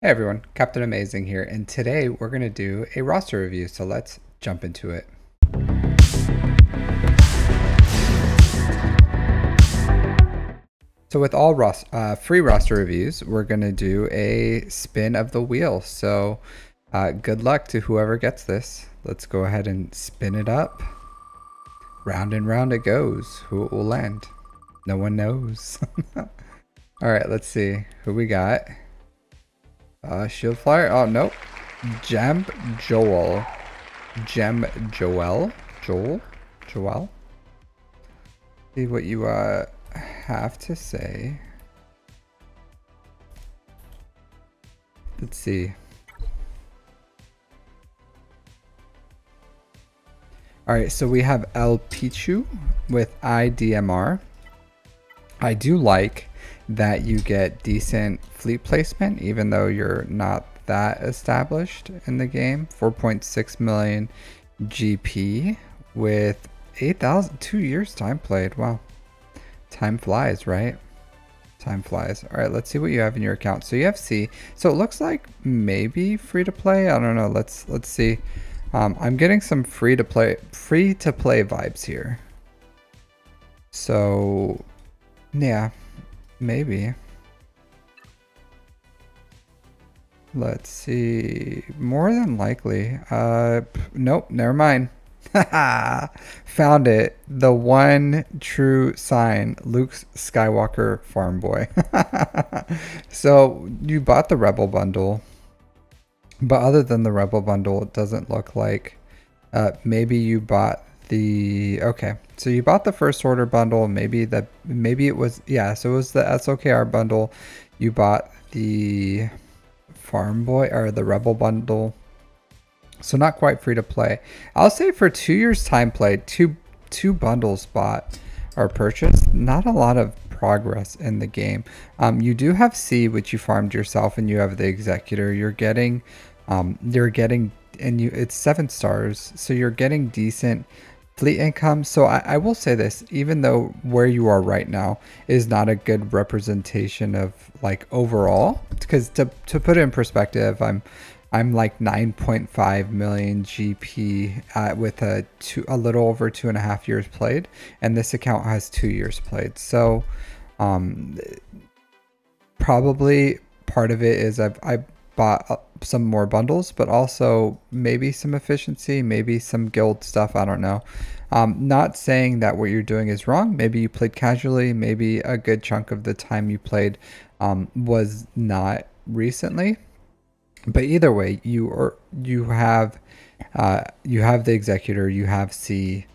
Hey everyone, Captain Amazing here, and today we're going to do a roster review, so let's jump into it. So with all free roster reviews, we're going to do a spin of the wheel, so good luck to whoever gets this. Let's go ahead and spin it up. Round and round it goes. Who it will land? No one knows. Alright, let's see who we got. Shield Flyer. Oh, nope. Gem Joel. Joel. See what you have to say. Let's see. All right, so we have El Pichu with IDMR. I do like that you get decent fleet placement, even though you're not that established in the game. 4.6 million GP with 2 years time played. Wow. Time flies, right? Time flies. All right, let's see what you have in your account. So you have C. So it looks like maybe free to play. I don't know. Let's see. I'm getting some free to play vibes here. So yeah, maybe. Let's see. More than likely. Nope, never mind. Found it. The one true sign. Luke Skywalker farm boy. So you bought the Rebel bundle. But other than the Rebel bundle, it doesn't look like maybe you bought the okay. So you bought the First Order bundle. Maybe it was, yeah, so it was the SOKR bundle. You bought the Farm Boy or the Rebel bundle. So not quite free to play. I'll say for 2 years time played, two bundles bought or purchased, not a lot of progress in the game. You do have C, which you farmed yourself, and you have the Executor. You're getting it's 7 stars, so you're getting decent fleet income. So I will say this, even though where you are right now is not a good representation of like overall, because to put it in perspective, I'm like 9.5 million GP with a little over 2.5 years played, and this account has 2 years played. So probably part of it is I bought some more bundles, but also maybe some efficiency, maybe some guild stuff. I don't know. Not saying that what you're doing is wrong. Maybe you played casually. Maybe a good chunk of the time you played was not recently. But either way, you have the Executor, you have C,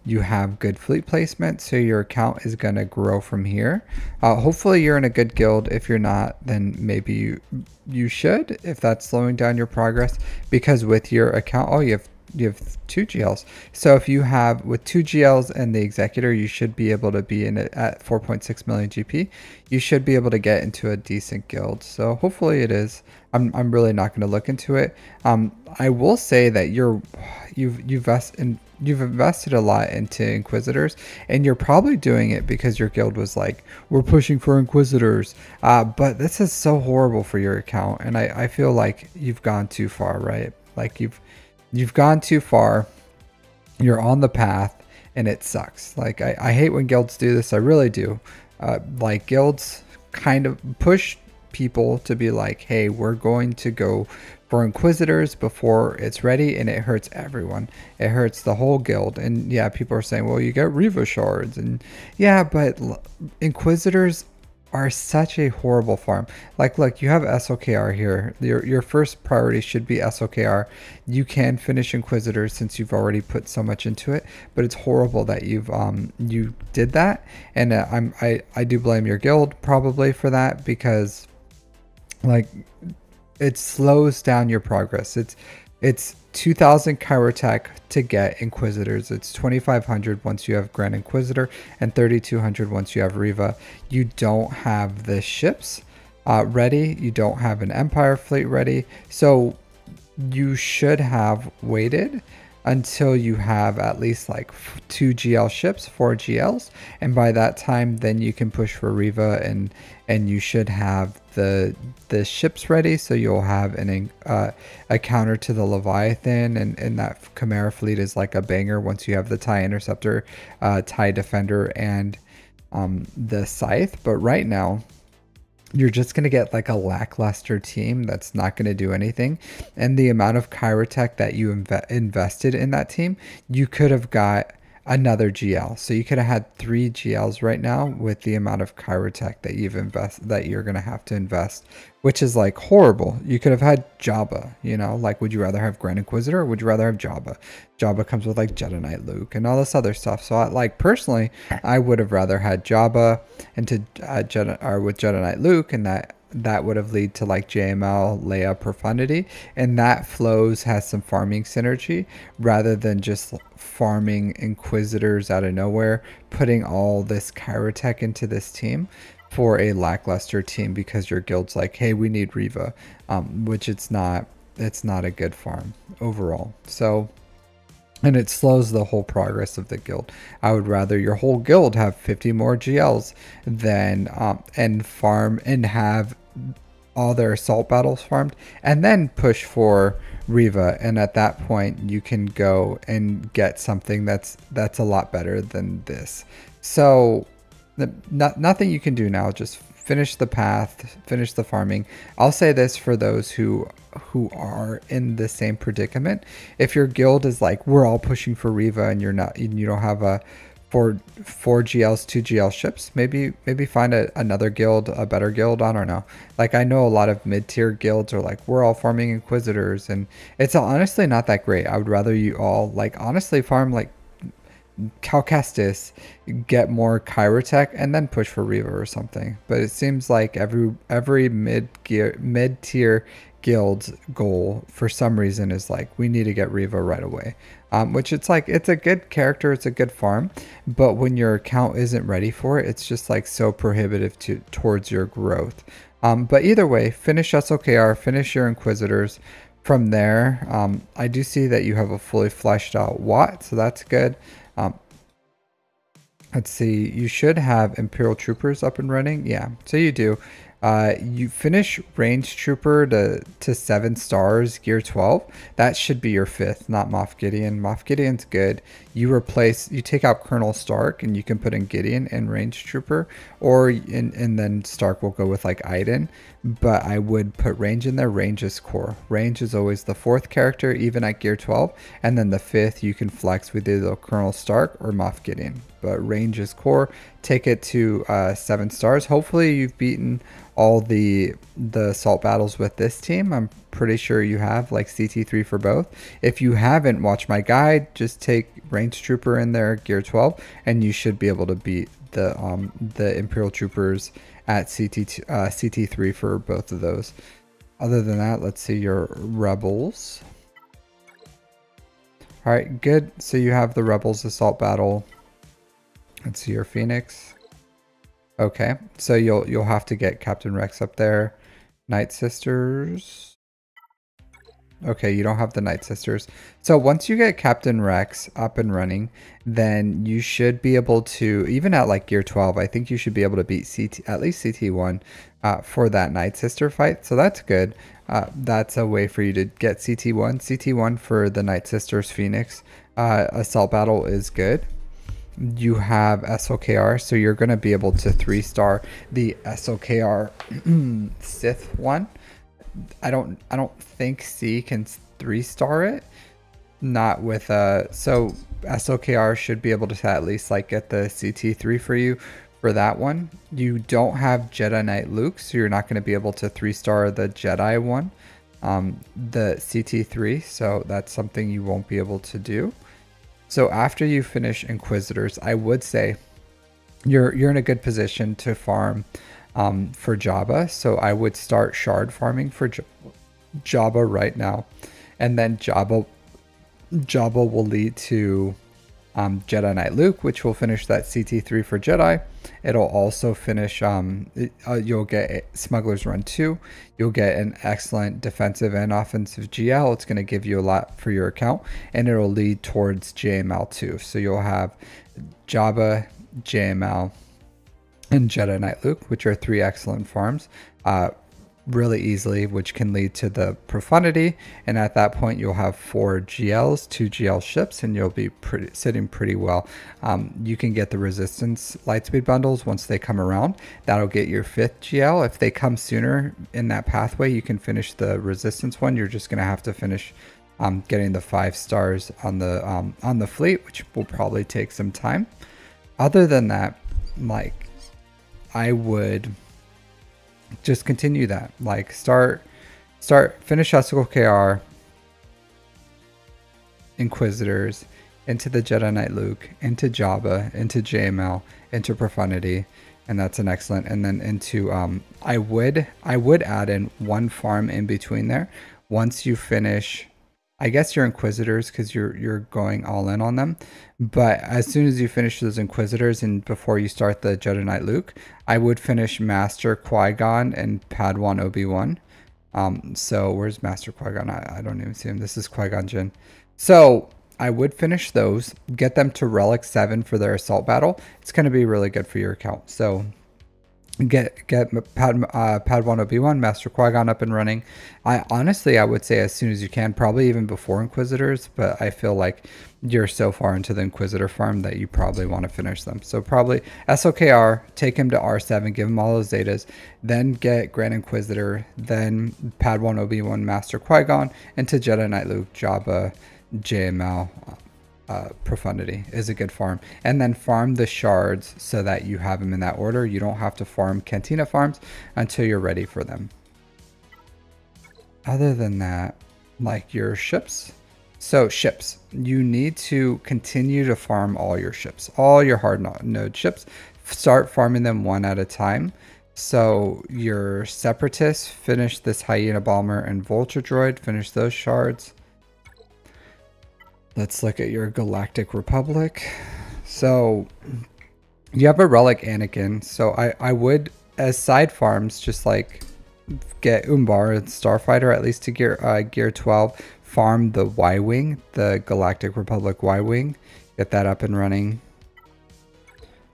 you have good fleet placement, so your account is going to grow from here. Hopefully you're in a good guild. If you're not, then maybe you should, if that's slowing down your progress, because with your account, oh, you have 2 GLs. So if you have with 2 GLs and the Executor, you should be able to be in it at 4.6 million GP. You should be able to get into a decent guild. So hopefully it is. I'm really not going to look into it. I will say that you've invested a lot into Inquisitors, and you're probably doing it because your guild was like, we're pushing for Inquisitors. But this is so horrible for your account, and I feel like you've gone too far, right? Like you've gone too far. You're on the path, and it sucks. Like I hate when guilds do this. I really do. Like guilds kind of push people to be like, hey, we're going to go for Inquisitors before it's ready, and it hurts everyone. It hurts the whole guild. And yeah, people are saying, well, you get Reva shards, and yeah, but Inquisitors are such a horrible farm. Like, look, you have SOKR here. Your first priority should be SOKR. You can finish Inquisitors since you've already put so much into it, but it's horrible that you did that. And I do blame your guild probably for that, because like it slows down your progress. It's 2,000 Chirotech to get Inquisitors. It's 2,500 once you have Grand Inquisitor, and 3,200 once you have Reva. You don't have the ships ready. You don't have an Empire fleet ready. So you should have waited until you have at least like 2 GL ships, 4 GLs, and by that time then you can push for Riva, and you should have the ships ready, so you'll have a counter to the Leviathan, and that Chimera fleet is like a banger once you have the TIE Interceptor, TIE Defender, and the Scythe. But right now you're just going to get like a lackluster team that's not going to do anything. And the amount of Kyrotech that you invested in that team, you could have got another GL. So you could have had 3 GLs right now with the amount of Kyrotech that you're going to have to invest, which is like horrible. You could have had Jabba, you know, like, would you rather have Grand Inquisitor or would you rather have Jabba? Jabba comes with like Jedi Knight Luke and all this other stuff. So like personally, I would have rather had Jabba into with Jedi Knight Luke, and that would have lead to like JML, Leia, Profundity, and that flows has some farming synergy rather than just farming Inquisitors out of nowhere, putting all this Kyrotech into this team for a lackluster team because your guild's like, hey, we need Riva, which it's not a good farm overall. So, and it slows the whole progress of the guild. I would rather your whole guild have 50 more GLs than and farm and have all their assault battles farmed and then push for Riva, and at that point you can go and get something that's a lot better than this. So nothing you can do now, just finish the path, finish the farming. I'll say this for those who are in the same predicament. If your guild is like, we're all pushing for Riva, and you don't have a four GLs, 2 GL ships, maybe find another guild, a better guild. I don't know. Like, I know a lot of mid-tier guilds are like, we're all farming Inquisitors, and it's honestly not that great. I would rather you all like honestly farm like Cal Kestis, get more Kyrotech, and then push for Riva or something. But it seems like every mid-tier guild's goal for some reason is like, we need to get Riva right away. Which it's like, it's a good character, it's a good farm, but when your account isn't ready for it, it's just like so prohibitive towards your growth. But either way, finish SOKR, finish your Inquisitors. From there, I do see that you have a fully fleshed out Watt, so that's good. Let's see, you should have Imperial Troopers up and running. Yeah, so you do. You finish Range Trooper to 7 stars, Gear 12. That should be your 5th, not Moff Gideon. Moff Gideon's good. You take out Colonel Stark, and you can put in Gideon and Range Trooper, and then Stark will go with like Iden. But I would put Range in there. Range is core. Range is always the 4th character, even at Gear 12. And then the 5th, you can flex with either Colonel Stark or Moff Gideon. But Range is core. Take it to 7 stars. Hopefully you've beaten all the assault battles with this team. I'm pretty sure you have, like CT3 for both. If you haven't, watch my guide. Just take Range Trooper in there, Gear 12, and you should be able to beat the Imperial Troopers at CT3 for both of those. Other than that, let's see your Rebels. All right, good. So you have the Rebels assault battle. Let's see your Phoenix. Okay, so you'll have to get Captain Rex up there. Night Sisters. Okay, you don't have the Night Sisters. So once you get Captain Rex up and running, then you should be able to, even at like Gear 12, I think you should be able to beat at least CT1 for that Night Sister fight. So that's good. That's a way for you to get CT1. CT1 for the Night Sisters Phoenix assault battle is good. You have SOKR, so you're going to be able to 3-star the SOKR Sith one. I don't think C can 3-star it. Not with so SOKR should be able to at least like get the CT3 for you for that one. You don't have Jedi Knight Luke, so you're not going to be able to 3-star the Jedi one, the CT3, so that's something you won't be able to do. So after you finish Inquisitors, I would say you're in a good position to farm for Jabba. So I would start shard farming for Jabba right now, and then Jabba will lead to Jedi Knight Luke, which will finish that CT3 for Jedi. It'll also finish, you'll get Smuggler's Run 2. You'll get an excellent defensive and offensive GL. It's going to give you a lot for your account, and it'll lead towards JML 2. So you'll have Jabba, JML, and Jedi Knight Luke, which are 3 excellent farms. Really easily, which can lead to the profundity, and at that point you'll have 4 GLs, 2 GL ships, and you'll be sitting pretty well. You can get the resistance lightspeed bundles once they come around. That'll get your 5th GL. If they come sooner in that pathway, you can finish the resistance one. You're just gonna have to finish getting the 5 stars on the fleet, which will probably take some time. Other than that, like, I would just continue that. Like, finish Estical KR, Inquisitors, into the Jedi Knight Luke, into Jabba, into JML, into Profundity, and that's an excellent. And then into I would add in 1 farm in between there once you finish, I guess, your Inquisitors, because you're going all in on them. But as soon as you finish those Inquisitors and before you start the Jedi Knight Luke, I would finish Master Qui-Gon and Padawan Obi-Wan. So where's Master Qui-Gon? I don't even see him. This is Qui-Gon Jinn. So I would finish those, get them to Relic 7 for their assault battle. It's going to be really good for your account. So get Padawan Obi-Wan, Master Qui-Gon up and running. I would say as soon as you can, probably even before Inquisitors, but I feel like you're so far into the Inquisitor farm that you probably want to finish them. So probably SOKR, take him to R7, give him all those Zetas, then get Grand Inquisitor, then Padawan Obi-Wan, Master Qui-Gon, into Jedi Knight Luke, Jabba, JML, Profundity is a good farm. And then farm the shards so that you have them in that order. You don't have to farm Cantina farms until you're ready for them. Other than that, like your ships. So ships, you need to continue to farm all your ships, all your hard node ships. Start farming them 1 at a time. So your Separatists, finish this Hyena Bomber and Vulture Droid, finish those shards. Let's look at your Galactic Republic. So you have a Relic Anakin. So I would, as side farms, just like get Umbar and Starfighter at least to gear 12. Farm the Y-Wing, the Galactic Republic Y-Wing. Get that up and running.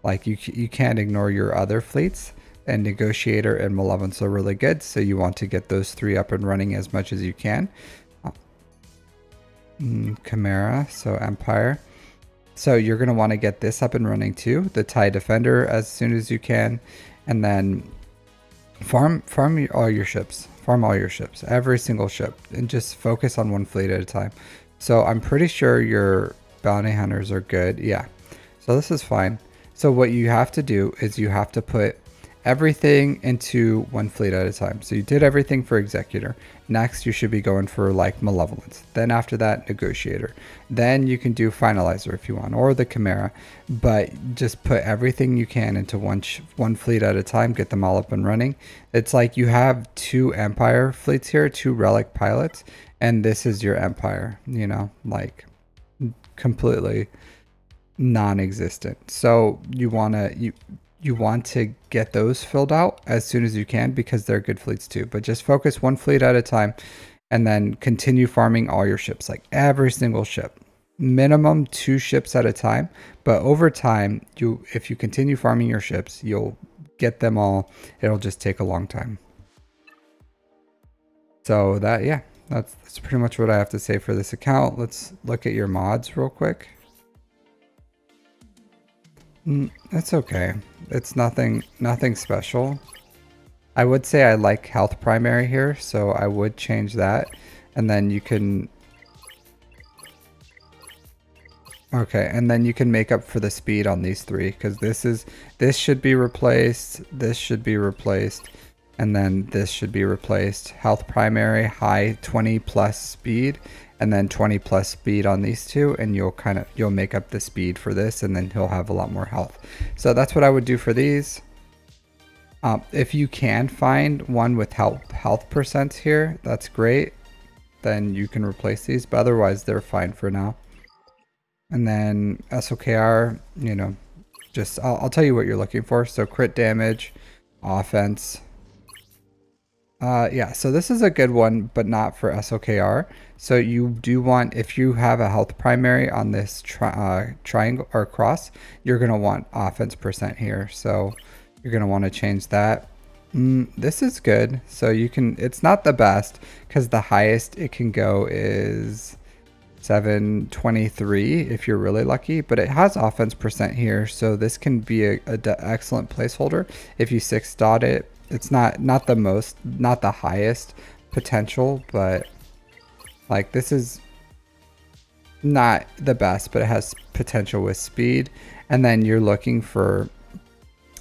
Like, you can't ignore your other fleets. And Negotiator and Malevolence are really good. So you want to get those 3 up and running as much as you can. Chimera, so Empire. So you're going to want to get this up and running too, the TIE Defender, as soon as you can, and then farm all your ships, every single ship, and just focus on 1 fleet at a time. So I'm pretty sure your bounty hunters are good. Yeah, so this is fine. So what you have to do is you have to put everything into 1 fleet at a time. So you did everything for Executor. Next, you should be going for like Malevolence. Then after that, Negotiator. Then you can do Finalizer if you want, or the Chimera. But just put everything you can into one fleet at a time. Get them all up and running. It's like you have 2 Empire fleets here, 2 Relic pilots, and this is your Empire. You know, like completely non-existent. So you want to get those filled out as soon as you can, because they're good fleets too. But just focus 1 fleet at a time, and then continue farming all your ships, like every single ship. Minimum 2 ships at a time, but over time, if you continue farming your ships, you'll get them all. It'll just take a long time. So that's pretty much what I have to say for this account. Let's look at your mods real quick. It's okay. It's nothing special. I would say I like health primary here, so I would change that. And then you can... Okay, and then you can make up for the speed on these 3, because this should be replaced, this should be replaced, and then this should be replaced. Health primary, high 20 plus speed, and then 20 plus speed on these 2, and you'll make up the speed for this, and then he'll have a lot more health. So that's what I would do for these. If you can find one with health percent here, that's great. Then you can replace these, but otherwise they're fine for now. And then SOKR, you know, just I'll tell you what you're looking for. So crit damage, offense. Yeah, so this is a good one, but not for SOKR. So you do want, if you have a health primary on this triangle or cross, you're going to want offense percent here. So you're going to want to change that. This is good. So you can, it's not the best because the highest it can go is 723 if you're really lucky, but it has offense percent here. So this can be a excellent placeholder if you 6-dot it. It's not the highest potential, but like this is not the best, but it has potential with speed. And then you're looking for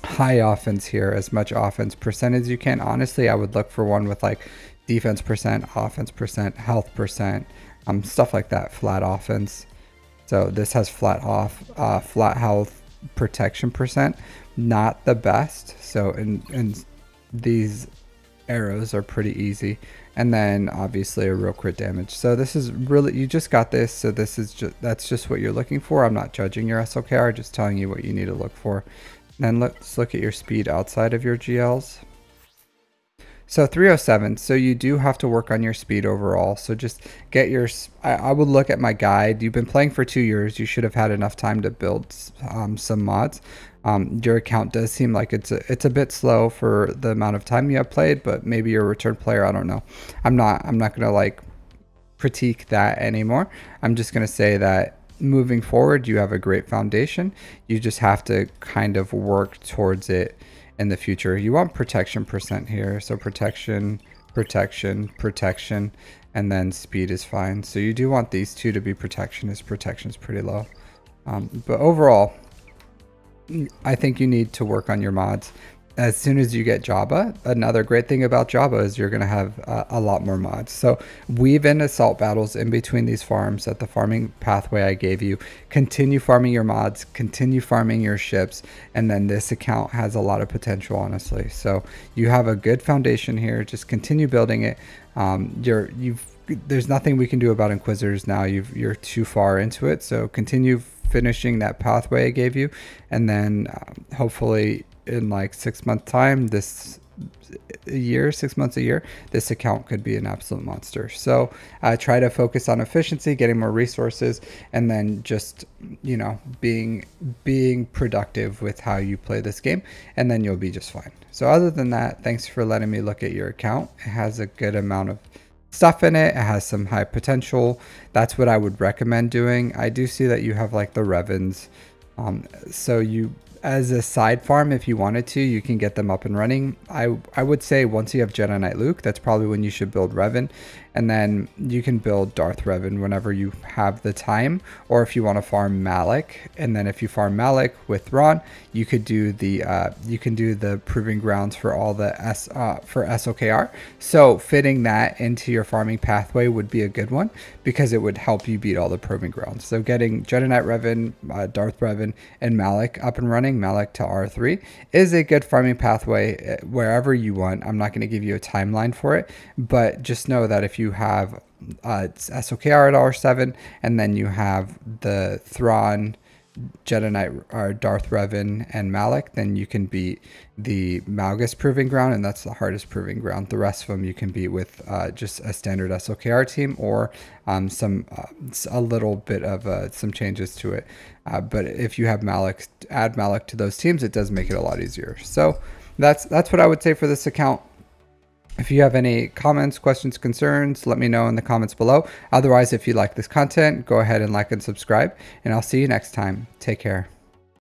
high offense here, as much offense percent as you can. Honestly, I would look for one with like defense percent, offense percent, health percent, stuff like that, flat offense. So this has flat health, protection percent, not the best. So in these arrows are pretty easy, and then obviously a real crit damage. So this is really, you just got this, so this is just, that's just what you're looking for. I'm not judging your SOKR, just telling you what you need to look for. And then let's look at your speed outside of your GLs. So 307, so you do have to work on your speed overall. So just get your, I would look at my guide. You've been playing for 2 years. You should have had enough time to build some mods. Your account does seem like it's a bit slow for the amount of time you have played, but maybe you're a return player. I don't know. I'm not gonna like critique that anymore. I'm just gonna say that moving forward, you have a great foundation. You just have to kind of work towards it in the future. You want protection percent here, so protection, protection, protection, and then speed is fine. So you do want these two to be protection, as protection is pretty low. But overall, I think you need to work on your mods as soon as you get Java. Another great thing about Java is you're going to have a lot more mods. So weave in assault battles in between these farms at the farming pathway I gave you. Continue farming your mods, continue farming your ships, and then this account has a lot of potential, honestly. So you have a good foundation here. Just continue building it. There's nothing we can do about Inquisitors now. You're too far into it. So continue finishing that pathway I gave you, and then hopefully in like 6 months time, 6 months a year, this account could be an absolute monster. So try to focus on efficiency, getting more resources, and then just, you know, being productive with how you play this game, and then you'll be just fine. So other than that, thanks for letting me look at your account. It has a good amount of stuff in it. It has some high potential. That's what I would recommend doing. I do see that you have like the Revens. So you, as a side farm, if you wanted to, you can get them up and running. I would say once you have Jedi Knight Luke, that's probably when you should build Revan. And then you can build Darth Revan whenever you have the time, or if you want to farm Malak. And then if you farm Malak with Thrawn, you could do the proving grounds for all the for SOKR. So fitting that into your farming pathway would be a good one, because it would help you beat all the proving grounds. So getting Jedi Knight Revan, Darth Revan, and Malak up and running, Malak to R3, is a good farming pathway wherever you want. I'm not going to give you a timeline for it, but just know that if you have SOKR at R7, and then you have the Thrawn, Jedi Knight, or Darth Revan, and Malak, then you can beat the Malgus proving ground, and that's the hardest proving ground. The rest of them you can beat with just a standard SOKR team, or a little bit of some changes to it. But if you have Malak, add Malak to those teams, it does make it a lot easier. So that's what I would say for this account. If you have any comments, questions, concerns, let me know in the comments below. Otherwise, if you like this content, go ahead and like and subscribe, and I'll see you next time. Take care.